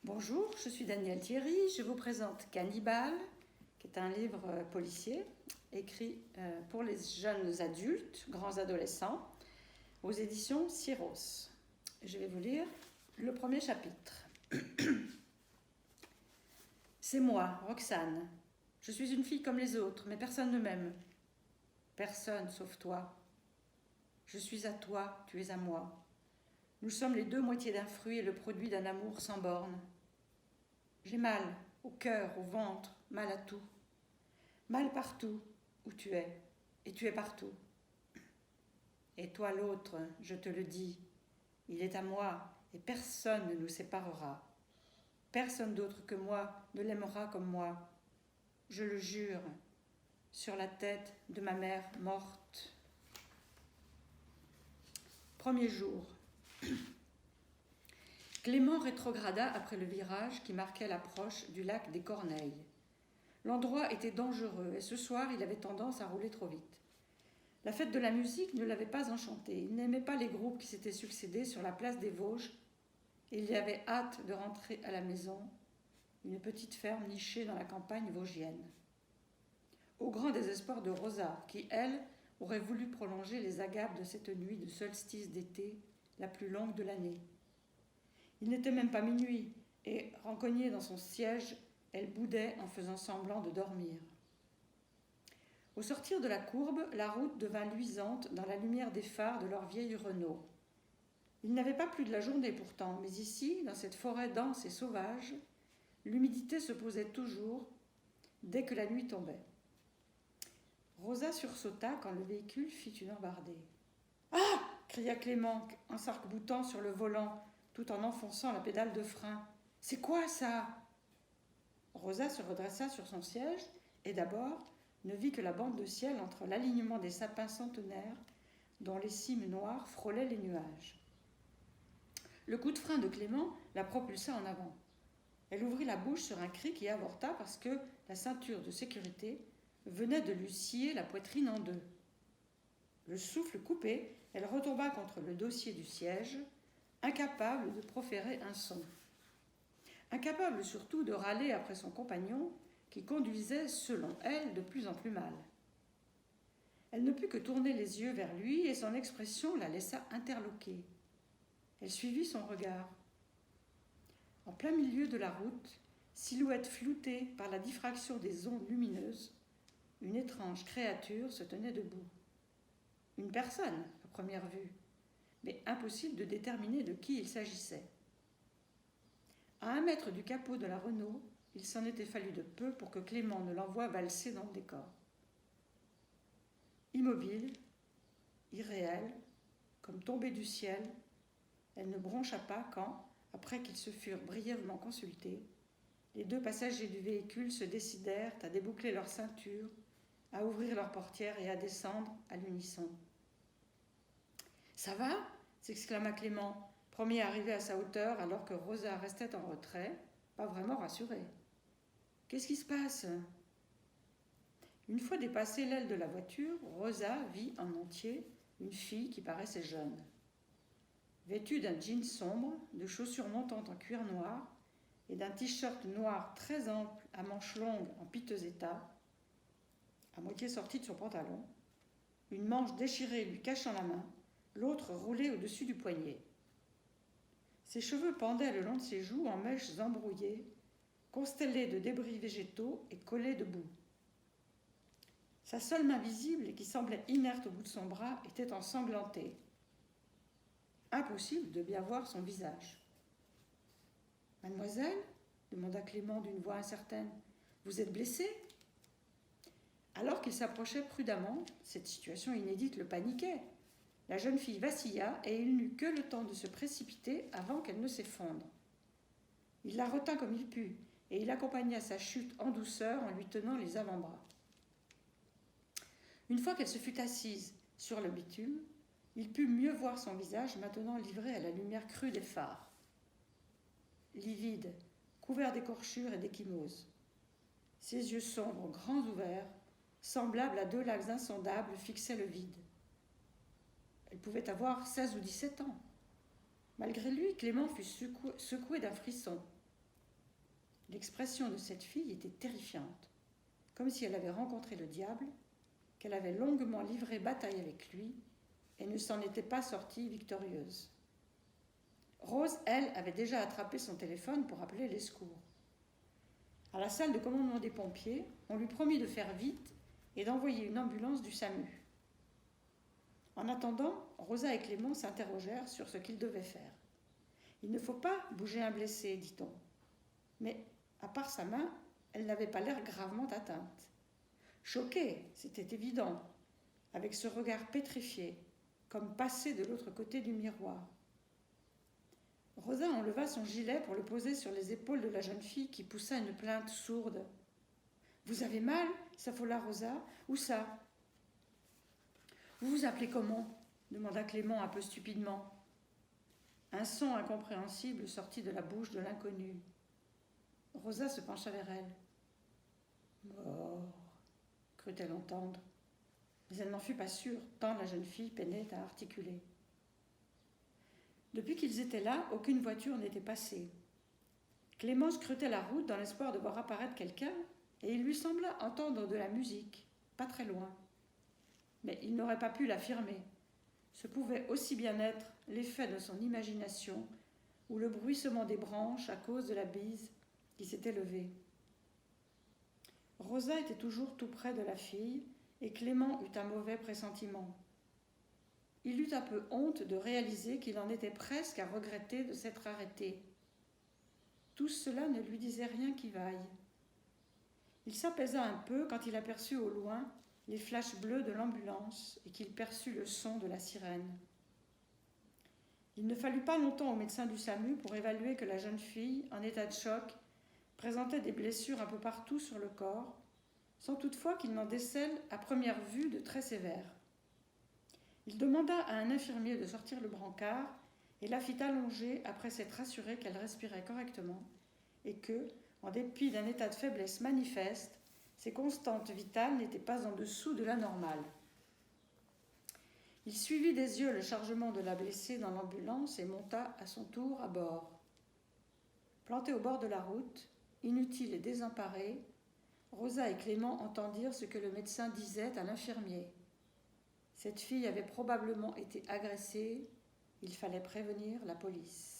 Bonjour, je suis Danielle Thierry, je vous présente Cannibale, qui est un livre policier écrit pour les jeunes adultes, grands adolescents, aux éditions Syros. Je vais vous lire le premier chapitre. C'est moi, Roxane. Je suis une fille comme les autres, mais personne ne m'aime. Personne sauf toi. Je suis à toi, tu es à moi. Nous sommes les deux moitiés d'un fruit et le produit d'un amour sans bornes. J'ai mal au cœur, au ventre, mal à tout. Mal partout où tu es, et tu es partout. Et toi l'autre, je te le dis, il est à moi, et personne ne nous séparera. Personne d'autre que moi ne l'aimera comme moi. Je le jure, sur la tête de ma mère morte. Premier jour. Clément rétrograda après le virage qui marquait l'approche du lac des Corneilles. L'endroit était dangereux et ce soir, il avait tendance à rouler trop vite. La fête de la musique ne l'avait pas enchanté. Il n'aimait pas les groupes qui s'étaient succédés sur la place des Vosges et il y avait hâte de rentrer à la maison, une petite ferme nichée dans la campagne vosgienne. Au grand désespoir de Rosa, qui, elle, aurait voulu prolonger les agapes de cette nuit de solstice d'été, la plus longue de l'année. Il n'était même pas minuit, et, rencognée dans son siège, elle boudait en faisant semblant de dormir. Au sortir de la courbe, la route devint luisante dans la lumière des phares de leur vieille Renault. Il n'avait pas plu de la journée pourtant, mais ici, dans cette forêt dense et sauvage, l'humidité se posait toujours dès que la nuit tombait. Rosa sursauta quand le véhicule fit une embardée. « Ah !» cria Clément en s'arc-boutant sur le volant, tout en enfonçant la pédale de frein. « C'est quoi ça ?» Rosa se redressa sur son siège et d'abord ne vit que la bande de ciel entre l'alignement des sapins centenaires dont les cimes noires frôlaient les nuages. Le coup de frein de Clément la propulsa en avant. Elle ouvrit la bouche sur un cri qui avorta parce que la ceinture de sécurité venait de lui scier la poitrine en deux. Le souffle coupé, elle retomba contre le dossier du siège, incapable de proférer un son. Incapable surtout de râler après son compagnon qui conduisait, selon elle, de plus en plus mal. Elle ne put que tourner les yeux vers lui et son expression la laissa interloquée. Elle suivit son regard. En plein milieu de la route, silhouette floutée par la diffraction des ondes lumineuses, une étrange créature se tenait debout. Une personne, à première vue, mais impossible de déterminer de qui il s'agissait. À 1 mètre du capot de la Renault, il s'en était fallu de peu pour que Clément ne l'envoie valser dans le décor. Immobile, irréelle, comme tombée du ciel, elle ne broncha pas quand, après qu'ils se furent brièvement consultés, les deux passagers du véhicule se décidèrent à déboucler leur ceinture, à ouvrir leurs portières et à descendre à l'unisson. « Ça va ?» s'exclama Clément, premier arrivé à sa hauteur alors que Rosa restait en retrait, pas vraiment rassurée. « Qu'est-ce qui se passe ?» Une fois dépassée l'aile de la voiture, Rosa vit en entier une fille qui paraissait jeune. Vêtue d'un jean sombre, de chaussures montantes en cuir noir et d'un t-shirt noir très ample à manches longues en piteux état, à moitié sortie de son pantalon, une manche déchirée lui cachant la main, l'autre roulée au-dessus du poignet. Ses cheveux pendaient le long de ses joues en mèches embrouillées, constellées de débris végétaux et collées de boue. Sa seule main visible et qui semblait inerte au bout de son bras était ensanglantée. Impossible de bien voir son visage. « Mademoiselle ?» demanda Clément d'une voix incertaine. « Vous êtes blessée ?» Alors qu'il s'approchait prudemment, cette situation inédite le paniquait. La jeune fille vacilla et il n'eut que le temps de se précipiter avant qu'elle ne s'effondre. Il la retint comme il put et il accompagna sa chute en douceur en lui tenant les avant-bras. Une fois qu'elle se fut assise sur le bitume, il put mieux voir son visage maintenant livré à la lumière crue des phares. Livide, couvert d'écorchures et d'échymoses. Ses yeux sombres, grands ouverts, semblables à 2 lacs insondables, fixaient le vide. Elle pouvait avoir 16 ou 17 ans. Malgré lui, Clément fut secoué d'un frisson. L'expression de cette fille était terrifiante, comme si elle avait rencontré le diable, qu'elle avait longuement livré bataille avec lui et ne s'en était pas sortie victorieuse. Rose, elle, avait déjà attrapé son téléphone pour appeler les secours. À la salle de commandement des pompiers, on lui promit de faire vite et d'envoyer une ambulance du SAMU. En attendant, Rosa et Clément s'interrogèrent sur ce qu'ils devaient faire. Il ne faut pas bouger un blessé, dit-on. Mais, à part sa main, elle n'avait pas l'air gravement atteinte. Choquée, c'était évident, avec ce regard pétrifié, comme passé de l'autre côté du miroir. Rosa enleva son gilet pour le poser sur les épaules de la jeune fille qui poussa une plainte sourde. « Vous avez mal » s'affola Rosa. « Où ça ?»« Vous vous appelez comment ?» demanda Clément un peu stupidement. Un son incompréhensible sortit de la bouche de l'inconnu. Rosa se pencha vers elle. « Mort » crut-elle entendre. Mais elle n'en fut pas sûre, tant la jeune fille peinait à articuler. Depuis qu'ils étaient là, aucune voiture n'était passée. Clément scrutait la route dans l'espoir de voir apparaître quelqu'un, et il lui sembla entendre de la musique, pas très loin. Mais il n'aurait pas pu l'affirmer. Ce pouvait aussi bien être l'effet de son imagination ou le bruissement des branches à cause de la bise qui s'était levée. Rosa était toujours tout près de la fille, et Clément eut un mauvais pressentiment. Il eut un peu honte de réaliser qu'il en était presque à regretter de s'être arrêté. Tout cela ne lui disait rien qui vaille. Il s'apaisa un peu quand il aperçut au loin les flashs bleus de l'ambulance et qu'il perçut le son de la sirène. Il ne fallut pas longtemps au médecin du SAMU pour évaluer que la jeune fille, en état de choc, présentait des blessures un peu partout sur le corps, sans toutefois qu'il n'en décèle à première vue de très sévères. Il demanda à un infirmier de sortir le brancard et la fit allonger après s'être assuré qu'elle respirait correctement et que, en dépit d'un état de faiblesse manifeste, ses constantes vitales n'étaient pas en dessous de la normale. Il suivit des yeux le chargement de la blessée dans l'ambulance et monta à son tour à bord. Plantés au bord de la route, inutiles et désemparés, Rosa et Clément entendirent ce que le médecin disait à l'infirmier. Cette fille avait probablement été agressée, il fallait prévenir la police.